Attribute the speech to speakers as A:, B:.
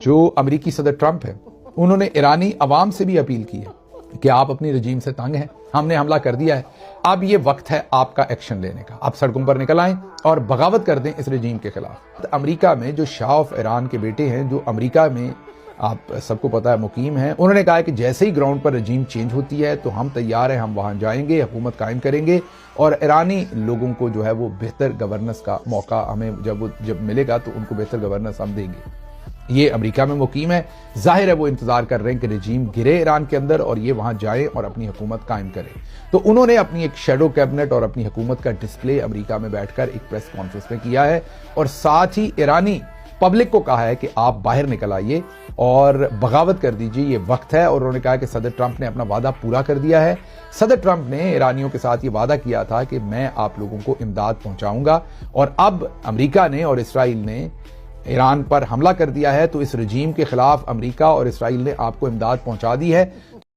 A: जो अमरीकी सदर ट्रंप है उन्होंने ईरानी अवाम से भी अपील की है कि आप अपनी रजीम से तंग हैं, हमने हमला कर दिया है, अब ये वक्त है आपका एक्शन लेने का, आप सड़कों पर निकल आएं और बगावत कर दें इस रजीम के खिलाफ। अमेरिका में जो शाह ऑफ ईरान के बेटे हैं, जो अमेरिका में आप सबको पता है मुकीम हैं, उन्होंने कहा है कि जैसे ही ग्राउंड पर रजीम चेंज होती है तो हम तैयार हैं, हम वहां जाएंगे, हुकूमत कायम करेंगे और ईरानी लोगों को जो है वो बेहतर गवर्नेंस का मौका हमें जब मिलेगा तो उनको बेहतर गवर्नेंस हम देंगे। ये अमेरिका में मुकीम है, जाहिर है वो इंतजार कर रहे हैं कि रजीम गिरे ईरान के अंदर और ये वहां जाए और अपनी हुकूमत कायम करे। तो उन्होंने अपनी एक शैडो कैबिनेट और अपनी हुकूमत का डिस्प्ले अमेरिका में बैठकर एक प्रेस कॉन्फ्रेंस में किया है और साथ ही ईरानी पब्लिक को कहा है कि आप बाहर निकल आइए और बगावत कर दीजिए, ये वक्त है। और उन्होंने कहा कि सदर ट्रंप ने अपना वादा पूरा कर दिया है। सदर ट्रंप ने ईरानियों के साथ ये वादा किया था कि मैं आप लोगों को इमदाद पहुंचाऊंगा और अब अमेरिका ने और इसराइल ने ईरान पर हमला कर दिया है तो इस रजीम के खिलाफ अमेरिका और इसराइल ने आपको इमदाद पहुंचा दी है।